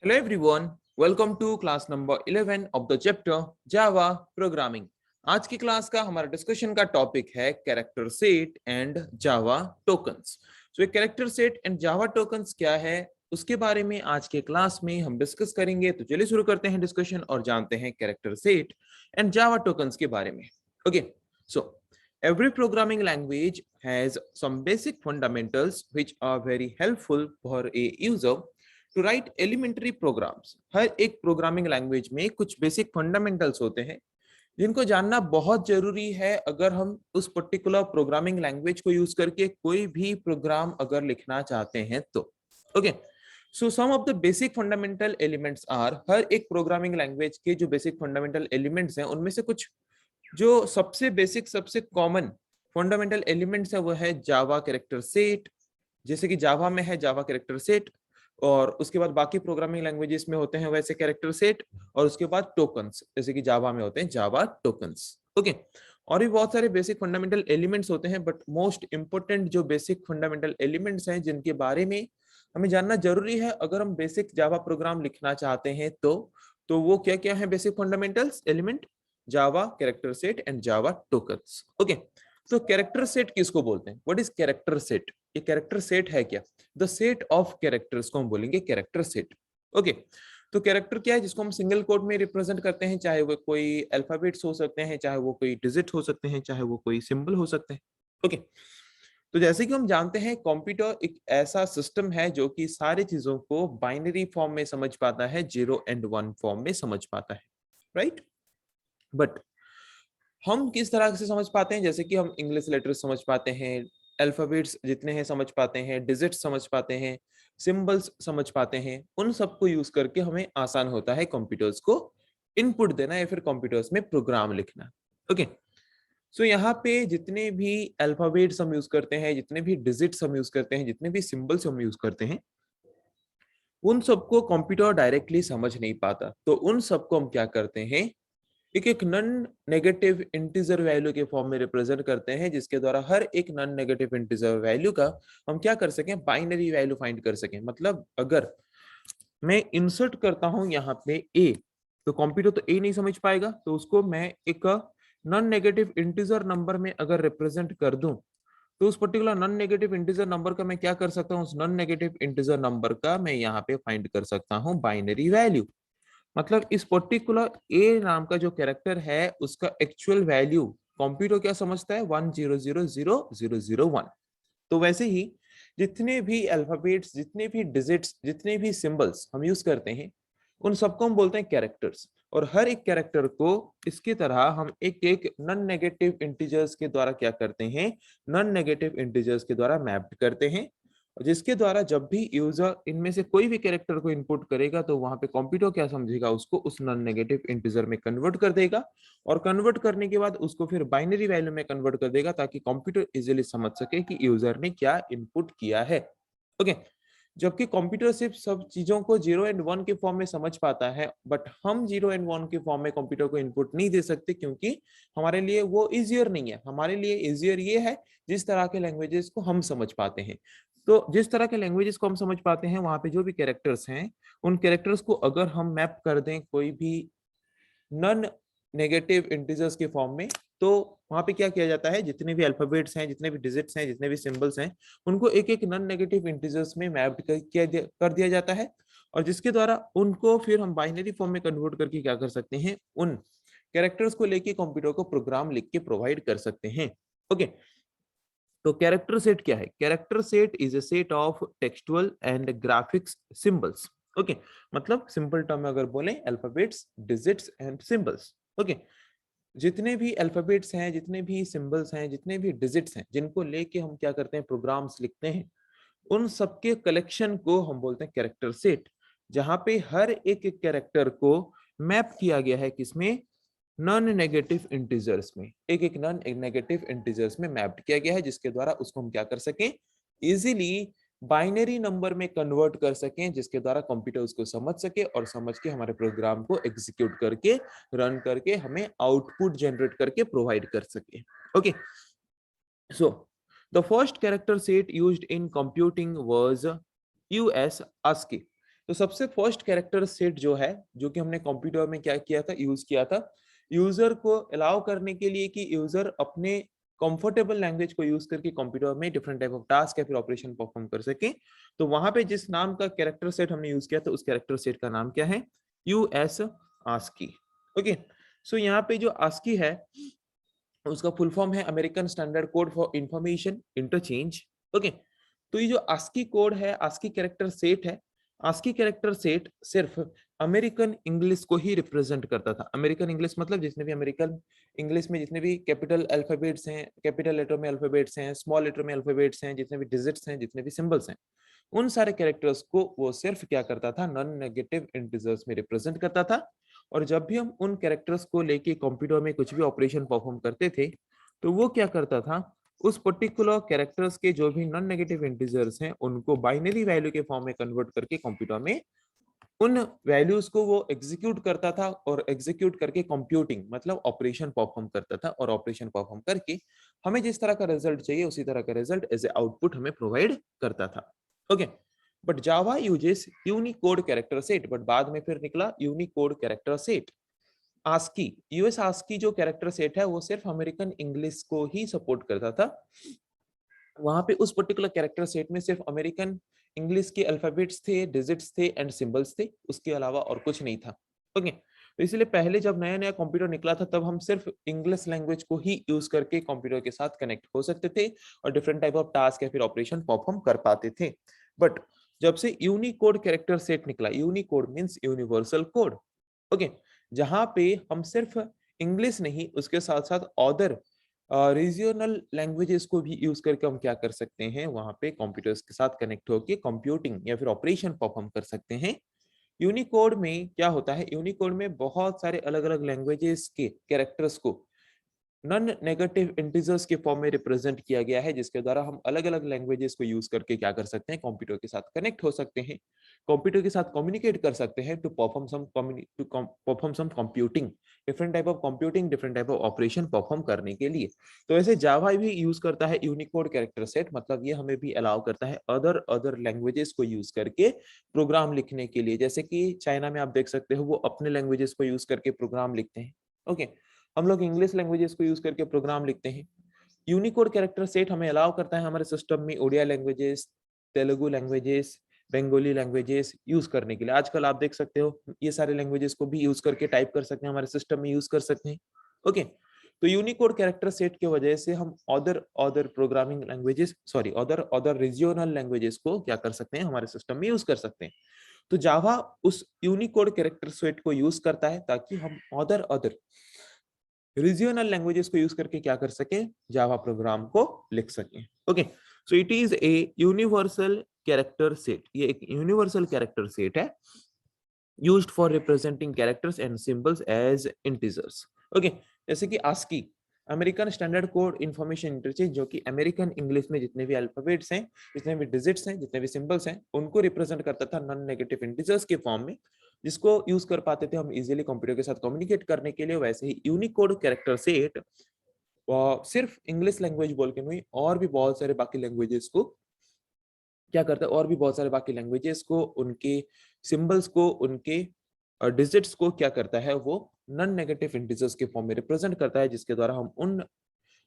Hello everyone, welcome to class number 11 of the chapter Java Programming. आज की class का हमारा डिस्कशन का टॉपिक है character set and Java tokens. So character set and Java tokens क्या है उसके बारे में आज के क्लास में हम डिस्कस करेंगे। तो चलिए शुरू करते हैं डिस्कशन और जानते हैं character set and Java tokens के बारे में। Okay, so every programming language has some basic fundamentals which are very helpful for a user to write elementary programs. हर एक प्रोग्रामिंग लैंग्वेज में कुछ बेसिक फंडामेंटल्स होते हैं जिनको जानना बहुत जरूरी है अगर हम उस पर्टिकुलर प्रोग्रामिंग लैंग्वेज को यूज करके कोई भी प्रोग्राम अगर लिखना चाहते हैं तो। Okay, so some of the basic fundamental elements are, हर एक प्रोग्रामिंग लैंग्वेज के जो बेसिक फंडामेंटल एलिमेंट्स हैं उनमें से कुछ जो सबसे बेसिक सबसे कॉमन फंडामेंटल एलिमेंट्स है वो है जावा कैरेक्टर सेट। जैसे कि जावा में है जावा कैरेक्टर सेट, और उसके बाद बाकी प्रोग्रामिंग लैंग्वेजेस में होते हैं वैसे कैरेक्टर सेट, और उसके बाद टोकन्स जैसे कि जावा में होते हैं जावा टोकन्स। ओके, और भी बहुत सारे बेसिक फंडामेंटल एलिमेंट्स होते हैं, बट मोस्ट इंपोर्टेंट जो बेसिक फंडामेंटल एलिमेंट्स हैं जिनके बारे में हमें जानना जरूरी है अगर हम बेसिक जावा प्रोग्राम लिखना चाहते हैं तो वो क्या क्या है basic fundamentals element? Java character set and Java tokens. Okay, तो कैरेक्टर सेट किसको बोलते हैं? What is character set? ये कैरेक्टर सेट है क्या? द सेट ऑफ कैरेक्टर्स को हम बोलेंगे कैरेक्टर सेट। ओके, तो कैरेक्टर क्या है जिसको हम सिंगल कोड में रिप्रेजेंट करते हैं, चाहे वो कोई अल्फाबेट्स हो सकते हैं, चाहे वो कोई डिजिट हो सकते हैं, चाहे वो कोई सिंबल हो सकते हैं। ओके, तो जैसे कि हम जानते हैं कंप्यूटर एक ऐसा सिस्टम है जो कि सारी चीजों को बाइनरी फॉर्म में समझ पाता है, 0 और 1 फॉर्म में समझ पाता है, राइट? बट हम किस तरह से समझ पाते हैं? जैसे कि हम इंग्लिश लेटर्स समझ पाते हैं, अल्फाबेट्स जितने हैं समझ पाते हैं, डिजिट्स समझ पाते हैं, सिंबल्स समझ पाते हैं, उन सबको यूज करके हमें आसान होता है कंप्यूटर्स को इनपुट देना या फिर कंप्यूटर्स में प्रोग्राम लिखना। ओके, सो यहाँ पे जितने भी अल्फाबेट्स हम यूज करते हैं, जितने भी डिजिट्स हम यूज करते हैं, जितने भी सिंबल्स हम यूज करते हैं, उन सबको कंप्यूटर डायरेक्टली समझ नहीं पाता। तो उन सबको हम क्या करते हैं, एक एक नॉन नेगेटिव इंटीजर वैल्यू के फॉर्म में रिप्रेजेंट करते हैं, जिसके द्वारा हर एक नॉन नेगेटिव इंटीजर वैल्यू का हम क्या कर सकें, बाइनरी वैल्यू फाइंड कर सकें। मतलब अगर मैं इंसर्ट करता हूं यहाँ पे ए, तो कंप्यूटर तो ए नहीं समझ पाएगा, तो उसको मैं एक नॉन नेगेटिव इंटीजर नंबर में अगर रिप्रेजेंट कर दूं, तो उस particular non negative integer number का मैं क्या कर सकता हूँ, उस नॉन नेगेटिव इंटीजर नंबर का मैं यहाँ पे फाइंड कर सकता हूँ बाइनरी वैल्यू। मतलब इस पर्टिकुलर ए नाम का जो कैरेक्टर है उसका एक्चुअल वैल्यू कंप्यूटर क्या समझता है, 10000001। तो वैसे ही जितने भी अल्फाबेट्स, जितने भी डिजिट्स, जितने भी सिंबल्स हम यूज करते हैं, उन सबको हम बोलते हैं कैरेक्टर्स। और हर एक कैरेक्टर को इसकी तरह हम एक एक नॉन नेगेटिव इंटीजर्स के द्वारा क्या करते हैं, नॉन नेगेटिव इंटीजर्स के द्वारा मैप्ड करते हैं, जिसके द्वारा जब भी यूजर इनमें से कोई भी कैरेक्टर को इनपुट करेगा तो वहां पे कंप्यूटर क्या समझेगा, उसको उस नॉन नेगेटिव इंटीजर में कन्वर्ट कर देगा, और कन्वर्ट करने के बाद उसको फिर बाइनरी वैल्यू में कन्वर्ट कर देगा ताकि कंप्यूटर इजीली समझ सके कि यूजर ने क्या इनपुट किया है। ओके, जबकि कंप्यूटर सिर्फ सब चीजों को 0 और 1 के फॉर्म में समझ पाता है, बट हम 0 और 1 के फॉर्म में कंप्यूटर को इनपुट नहीं दे सकते, क्योंकि हमारे लिए वो इजियर नहीं है। हमारे लिए इजियर ये है जिस तरह के लैंग्वेजेस को हम समझ पाते हैं। तो जिस तरह के लैंग्वेजेस को हम समझ पाते हैं वहां पे जो भी कैरेक्टर्स हैं, उन कैरेक्टर्स को अगर हम मैप कर दें कोई भी नॉन नेगेटिव इंटीजर्स के फॉर्म में, तो वहां पे क्या किया जाता है, जितने भी अल्फाबेट्स हैं, जितने भी डिजिट्स हैं, जितने भी सिंबल्स हैं, उनको एक एक नॉन नेगेटिव इंटीजर्स में मैप कर दिया जाता है, और जिसके द्वारा उनको फिर हम बाइनरी फॉर्म में कन्वर्ट करके क्या कर सकते हैं, उन कैरेक्टर्स को लेके कंप्यूटर को प्रोग्राम लिख के प्रोवाइड कर सकते हैं। ओके, तो कैरेक्टर सेट क्या है? Character set is a set of textual and graphics symbols. Okay, मतलब सिंपल टर्म में अगर बोले, alphabets, digits and symbols. Okay, जितने भी अल्फाबेट्स हैं, जितने भी सिंबल्स हैं, जितने भी डिजिट्स हैं, जिनको लेके हम क्या करते हैं, प्रोग्राम्स लिखते हैं, उन सबके कलेक्शन को हम बोलते हैं कैरेक्टर सेट, जहां पे हर एक एक कैरेक्टर को मैप किया गया है किसमें, नॉन नेगेटिव इंटीजर्स में। एक एक नॉन नेगेटिव इंटीजर्स में मैप्ड किया गया है, जिसके द्वारा उसको हम क्या कर सकें, इजीली बाइनरी नंबर में कन्वर्ट कर सकें, जिसके द्वारा कंप्यूटर उसको समझ सके और समझ के हमारे प्रोग्राम को एग्जीक्यूट करके, रन करके हमें आउटपुट जनरेट करके प्रोवाइड कर सके। Okay, so the first character set used in computing was US ASCII, तो सबसे फर्स्ट कैरेक्टर सेट जो है, जो कि हमने कंप्यूटर में क्या किया था, यूज किया था, यूजर को अलाउ करने के लिए कि यूजर अपने कंफर्टेबल लैंग्वेज को यूज करके कंप्यूटर में डिफरेंट टाइप ऑफ टास्क या फिर ऑपरेशन परफॉर्म कर सके। तो वहां पे जिस नाम का कैरेक्टर सेट हमने यूज किया था, उस कैरेक्टर सेट का नाम क्या है, यूएस आस्की। ओके, सो यहाँ पे जो आस्की है उसका फुल फॉर्म है American standard code for information interchange. Okay, तो ये जो आस्की कोड है, आस्की कैरेक्टर सेट है, आस्की कैरेक्टर सेट सिर्फ अमेरिकन इंग्लिश को ही रिप्रेजेंट करता था। अमेरिकन इंग्लिश मतलब जितने भी अमेरिकन इंग्लिश में जितने भी कैपिटल अल्फाबेट्स हैं, कैपिटल लेटर में अल्फाबेट्स हैं, स्मॉल लेटर में अल्फाबेट्स हैं, जितने भी डिजिट्स हैं, जितने भी सिंबल्स हैं, उन सारे कैरेक्टर्स को वो सिर्फ क्या करता था, नॉन नेगेटिव इंटीजर्स में रिप्रेजेंट करता था। और जब भी हम उन कैरेक्टर्स को लेके कंप्यूटर में कुछ भी ऑपरेशन परफॉर्म करते थे, तो वो क्या करता था, उस पर्टिकुलर कैरेक्टर्स के जो भी नॉन नेगेटिव इंटीजर्स हैं उनको बाइनरी वैल्यू के फॉर्म में कन्वर्ट करके कंप्यूटर में उन वैल्यूज को वो एग्जीक्यूट करता था, और एग्जीक्यूट करके कंप्यूटिंग मतलब ऑपरेशन परफॉर्म करता था, और ऑपरेशन परफॉर्म करके हमें जिस तरह का रिजल्ट चाहिए उसी तरह का रिजल्ट एज ए आउटपुट हमें प्रोवाइड करता था। Okay, but Java uses Unicode character set, but बाद में फिर निकला Unicode character set. ASCII, US ASCII जो कैरेक्टर सेट है वो सिर्फ अमेरिकन इंग्लिश को ही सपोर्ट करता था। वहां पे उस पर्टिकुलर कैरेक्टर सेट में सिर्फ अमेरिकन इंग्लिश के अल्फाबेट्स थे, डिजिट्स थे एंड सिंबल्स थे, उसके अलावा और कुछ नहीं था। ओके, तो इसलिए पहले जब नया नया कंप्यूटर निकला था तब हम सिर्फ इंग्लिश लैंग्वेज को ही यूज करके कंप्यूटर के साथ कनेक्ट हो सकते थे और डिफरेंट टाइप ऑफ टास्क या फिर ऑपरेशन परफॉर्म कर पाते थे। बट जब से यूनिकोड कैरेक्टर सेट निकला, Unicode means universal code. Okay, जहां पे हम सिर्फ इंग्लिश नहीं, उसके साथ साथ अदर रीजनल लैंग्वेजेस को भी यूज करके हम क्या कर सकते हैं, वहां पे कंप्यूटर्स के साथ कनेक्ट होकर कंप्यूटिंग या फिर ऑपरेशन परफॉर्म कर सकते हैं। यूनिकोड में क्या होता है, यूनिकोड में बहुत सारे अलग अलग लैंग्वेजेस के कैरेक्टर्स को नॉन नेगेटिव इंटीजर्स के फॉर्म में रिप्रेजेंट किया गया है, जिसके द्वारा हम अलग अलग लैंग्वेजेस को यूज करके क्या कर सकते हैं, कंप्यूटर के साथ कनेक्ट हो सकते हैं, कंप्यूटर के साथ कम्युनिकेट कर सकते हैं to perform some computing, different type of computing, different type of operation perform करने के लिए। तो ऐसे जावा भी यूज करता है यूनिकोड कैरेक्टर सेट, मतलब ये हमें भी अलाउ करता है अदर अदर लैंग्वेजेस को यूज करके प्रोग्राम लिखने के लिए। जैसे कि चाइना में आप देख सकते हो वो अपने लैंग्वेजेस को यूज करके प्रोग्राम लिखते हैं। ओके, हम लोग इंग्लिश लैंग्वेजेस को यूज करके प्रोग्राम लिखते हैं। यूनिकोड कैरेक्टर सेट हमें अलाउ करता है हमारे सिस्टम में Odia languages, Telugu languages, Bengali languages use करने के लिए। आजकल आप देख सकते हो ये सारे लैंग्वेजेस को भी यूज करके टाइप कर सकते हैं, हमारे सिस्टम में यूज कर सकते हैं। ओके, तो यूनिकोड कैरेक्टर सेट की वजह से हम other other programming languages, sorry other other regional languages को क्या कर सकते हैं, हमारे सिस्टम में यूज कर सकते हैं। तो जावा उस यूनिकोड कैरेक्टर सेट को यूज करता है ताकि हम अदर अदर रीजनल लैंग्वेजेस को यूज करके क्या कर सके, जावा प्रोग्राम को लिख सके। Okay, so it is a universal character set, ये एक यूनिवर्सल कैरेक्टर सेट है used for representing characters and symbols as integers. Okay, जैसे कि ASCII American standard code information interchange, जो कि अमेरिकन इंग्लिश में जितने भी अल्फाबेट्स हैं, जितने भी डिजिट्स हैं, जितने भी सिंबल्स हैं, उनको रिप्रेजेंट करता था नॉन नेगेटिव इंटीजर्स के फॉर्म में, जिसको यूज कर पाते थे हम इजीली कंप्यूटर के साथ कम्युनिकेट करने के लिए। वैसे ही यूनिकोड कैरेक्टर सेट सिर्फ इंग्लिश लैंग्वेज बोल के नहीं, और भी बहुत सारे बाकी लैंग्वेजेस को क्या करता है, और भी बहुत सारे बाकी लैंग्वेजेस को, उनके सिंबल्स को, उनके डिजिट्स को क्या करता है, वो नॉन नेगेटिव इंटीजर्स के फॉर्म में रिप्रेजेंट करता है, जिसके द्वारा हम उन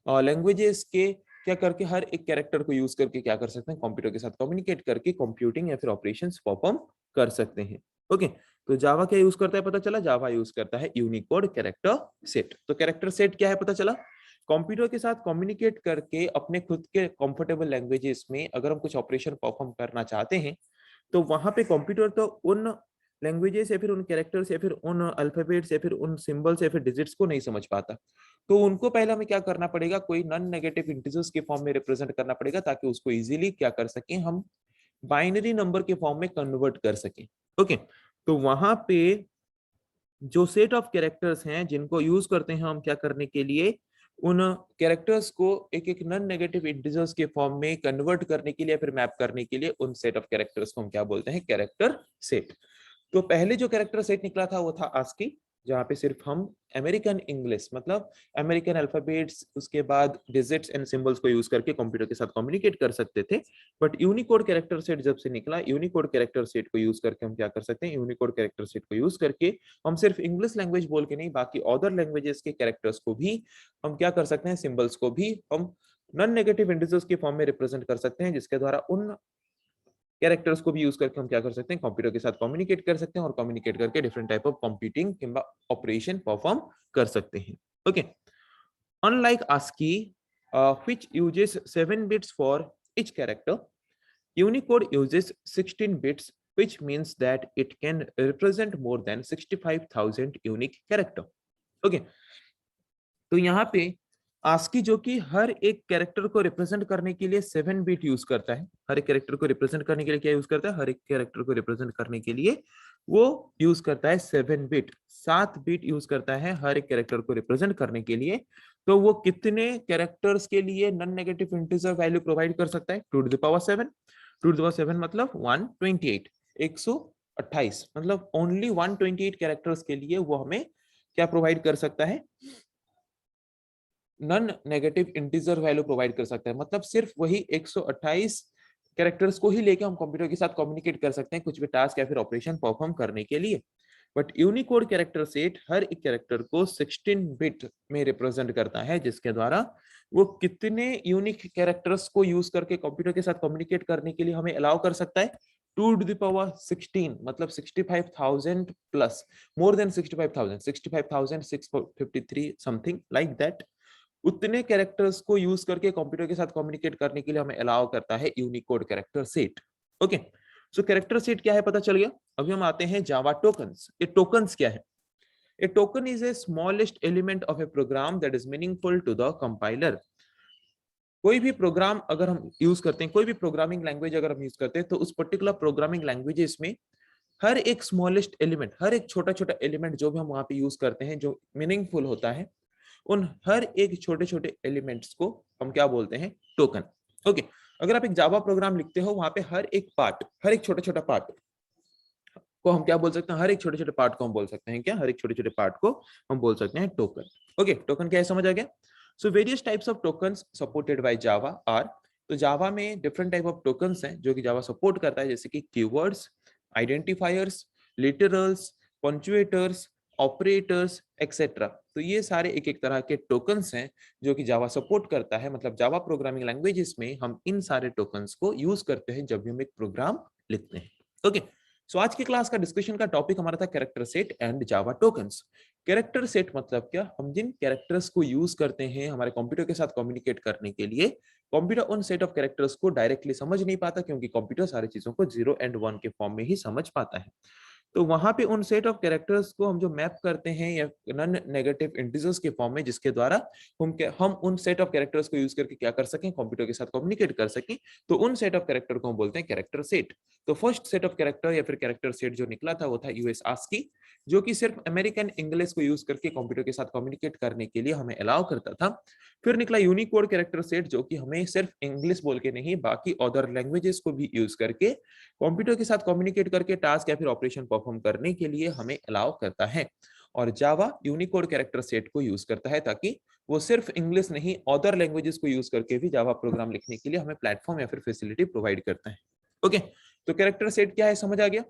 लैंग्वेजेस के क्या करके हर एक कैरेक्टर को यूज करके क्या कर सकते हैं, कंप्यूटर के साथ कम्युनिकेट करके कंप्यूटिंग या फिर ऑपरेशंस परफॉर्म कर सकते हैं। ओके, तो जावा क्या यूज करता है पता चला, जावा यूज करता है यूनिकोड कैरेक्टर सेट। तो कैरेक्टर सेट क्या है पता चला, कंप्यूटर के साथ कम्युनिकेट करके अपने खुद के कंफर्टेबल लैंग्वेजेस में अगर हम कुछ ऑपरेशन परफॉर्म करना चाहते हैं, तो वहां पे कंप्यूटर तो उन लैंग्वेजेस या फिर उन कैरेक्टर्स या फिर उन अल्फाबेट्स या फिर उन सिंबल्स या फिर डिजिट्स को नहीं समझ पाता। तो उनको पहले हमें क्या करना पड़ेगा, कोई नॉन नेगेटिव इंटीजर्स के फॉर्म में रिप्रेजेंट करना पड़ेगा, ताकि उसको इजीली क्या कर सकें, हम बाइनरी नंबर के फॉर्म में कन्वर्ट कर सकें। ओके, तो वहां पे जो सेट ऑफ कैरेक्टर्स हैं जिनको यूज करते हैं हम क्या करने के लिए, उन कैरेक्टर्स को एक एक नॉन नेगेटिव इंटीजर्स के फॉर्म में कन्वर्ट करने के लिए, फिर मैप करने के लिए, उन सेट ऑफ कैरेक्टर्स को हम क्या बोलते हैं, कैरेक्टर सेट। तो पहले जो कैरेक्टर सेट निकला था वो था ASCII, जहाँ पे सिर्फ हम अमेरिकन इंग्लिश मतलब अमेरिकन अल्फाबेट्स उसके बाद डिजिट्स एंड सिंबल्स को यूज करके कंप्यूटर के साथ कम्युनिकेट कर सकते थे। बट यूनिकोड कैरेक्टर सेट जब से निकला, यूनिकोड कैरेक्टर सेट को यूज करके हम क्या कर सकते हैं, यूनिकोड कैरेक्टर सेट को यूज करके हम सिर्फ इंग्लिश लैंग्वेज बोल के नहीं, बाकी अदर लैंग्वेजेस के कैरेक्टर्स को भी हम क्या कर सकते हैं, सिंबल्स को भी हम नॉन नेगेटिव इंटीजर्स के फॉर्म में रिप्रेजेंट कर सकते हैं, जिसके द्वारा उन कैरेक्टर्स को भी यूज करके हम क्या कर सकते हैं, कंप्यूटर के साथ कम्युनिकेट कर सकते हैं और कम्युनिकेट करके डिफरेंट टाइप ऑफ कंप्यूटिंग किंबा ऑपरेशन परफॉर्म कर सकते हैं। Okay, unlike ASCII which uses 7 bits for each character, Unicode uses 16 bits, which means that it can represent more than 65,000 unique character. Okay, तो यहाँ पे ASCII जो कि हर एक कैरेक्टर को रिप्रेजेंट करने के लिए 7 बिट यूज करता है। हर एक कैरेक्टर को रिप्रेजेंट करने के लिए क्या यूज करता है, हर एक कैरेक्टर को रिप्रेजेंट करने के लिए वो यूज करता है 7 बिट, 7 बिट यूज करता है हर एक कैरेक्टर को रिप्रेजेंट करने के लिए। तो वो कितने कैरेक्टर्स के लिए non negative integer value provide कर सकता है, 2 to the power 7। 2 to the power 7 मतलब 128, 128 मतलब ओनली 128 कैरेक्टर्स के लिए वो हमें क्या प्रोवाइड कर सकता है, non negative integer value provide कर सकता है। मतलब सिर्फ वही 128 कैरेक्टर्स को ही लेके हम कंप्यूटर के साथ कम्युनिकेट कर सकते हैं कुछ भी टास्क या फिर ऑपरेशन परफॉर्म करने के लिए। बट यूनिकोड कैरेक्टर सेट हर एक कैरेक्टर को 16 बिट में रिप्रेजेंट करता है, जिसके द्वारा वो कितने यूनिक कैरेक्टर्स को यूज करके कंप्यूटर के साथ कम्युनिकेट करने के लिए हमें अलाउ कर सकता है, 2 टू द पावर 16 मतलब 65,000 plus, more than 65,000, 65,653 something like that. उतने कैरेक्टर्स को यूज करके कंप्यूटर के साथ कम्युनिकेट करने के लिए हमें अलाउ करता है यूनिकोड कैरेक्टर सेट। ओके, सो कैरेक्टर सेट क्या है पता चल गया। अभी हम आते हैं जावा टोकन्स। ये टोकन्स क्या है? A token is a smallest element of a program that is meaningful to the compiler. कोई भी प्रोग्राम अगर हम यूज करते हैं, कोई भी प्रोग्रामिंग लैंग्वेज अगर हम यूज करते हैं, तो उस पर्टिकुलर प्रोग्रामिंग लैंग्वेजेस में हर एक स्मॉलेस्ट एलिमेंट, हर एक छोटा छोटा एलिमेंट जो भी हम वहां पे यूज करते हैं जो मीनिंगफुल होता है, उन हर एक छोटे छोटे एलिमेंट्स को हम क्या बोलते हैं, टोकन। ओके, अगर आप एक जावा प्रोग्राम लिखते हो, वहां पे हर एक पार्ट, हर एक छोटा छोटा पार्ट को हम क्या बोल सकते हैं, हर एक छोटे छोटे पार्ट को हम बोल सकते हैं क्या, हर एक छोटे छोटे पार्ट को हम बोल सकते हैं टोकन। ओके, टोकन क्या है समझ आ गया। So various types of tokens supported by Java are, तो जावा में डिफरेंट टाइप ऑफ टोकन्स हैं जो कि जावा सपोर्ट करता है, जैसे कि keywords, identifiers, literals, punctuators, operators etcetera. तो ये सारे एक एक तरह के टोकन्स हैं जो कि जावा सपोर्ट करता है। मतलब जावा प्रोग्रामिंग लैंग्वेजेस में हम इन सारे टोकन्स को यूज करते हैं जब भी हम एक प्रोग्राम लिखते हैं। ओके, सो आज की क्लास का डिस्कशन का टॉपिक हमारा था character set and Java tokens. Character set मतलब क्या, हम जिन कैरेक्टर्स को यूज करते हैं हमारे कंप्यूटर के साथ कम्युनिकेट करने के लिए, कंप्यूटर उन सेट ऑफ कैरेक्टर्स को डायरेक्टली समझ नहीं पाता, क्योंकि कंप्यूटर सारी चीजों को 0 एंड 1 के फॉर्म में ही समझ पाता है। तो वहां पे उन सेट ऑफ कैरेक्टर्स को हम जो मैप करते हैं या नॉन नेगेटिव इंटीजर्स के फॉर्म में, जिसके द्वारा हम उन सेट ऑफ कैरेक्टर्स को यूज करके क्या कर सकें, कंप्यूटर के साथ कम्युनिकेट कर सकें, तो उन सेट ऑफ कैरेक्टर को हम बोलते हैं कैरेक्टर सेट। तो फर्स्ट सेट ऑफ कैरेक्टर या फिर कैरेक्टर सेट जो निकला था वो था यूएस ASCII, जो कि सिर्फ अमेरिकन इंग्लिश को यूज करके कंप्यूटर के साथ कम्युनिकेट करने के लिए हमें अलाउ करता था। फिर निकला यूनिकोड कैरेक्टर सेट, जो कि हमें सिर्फ इंग्लिश बोल के नहीं, बाकी अदर लैंग्वेजेस को भी यूज करके कंप्यूटर के साथ कम्युनिकेट करके टास्क या फिर ऑपरेशन परफॉर्म करने के लिए हमें अलाउ करता है। और जावा यूनिकोड कैरेक्टर सेट को यूज करता है ताकि वो सिर्फ इंग्लिश नहीं, अदर लैंग्वेजेस को यूज करके भी जावा प्रोग्राम लिखने के लिए हमें प्लेटफॉर्म या फिर फैसिलिटी प्रोवाइड करता है। ओके, तो कैरेक्टर सेट क्या है समझ आ गया।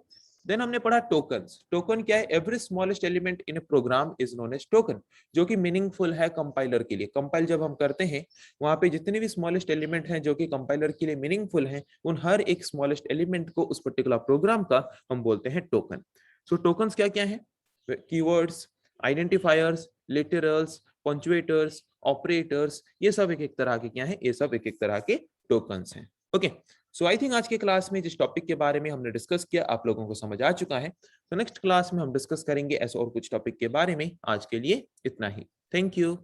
देन हमने पढ़ा टोकन्स। टोकन क्या है, every smallest element in a program is known as token, जो कि मीनिंगफुल है कंपाइलर के लिए। कंपाइल जब हम करते हैं, वहां पे जितने भी स्मॉलेस्ट एलिमेंट हैं जो कि कंपाइलर के लिए मीनिंगफुल हैं, उन हर एक स्मॉलेस्ट एलिमेंट को उस पर्टिकुलर प्रोग्राम का हम बोलते हैं टोकन। सो टोकन्स क्या क्या है, keywords, identifiers, literals, punctuators, operators, ये सब एक एक तरह के क्या है, ये सब एक एक तरह के टोकन्स हैं। ओके, सो आई थिंक आज के क्लास में जिस टॉपिक के बारे में हमने डिस्कस किया आप लोगों को समझ आ चुका है। तो नेक्स्ट क्लास में हम डिस्कस करेंगे ऐसे और कुछ टॉपिक के बारे में। आज के लिए इतना ही, थैंक यू।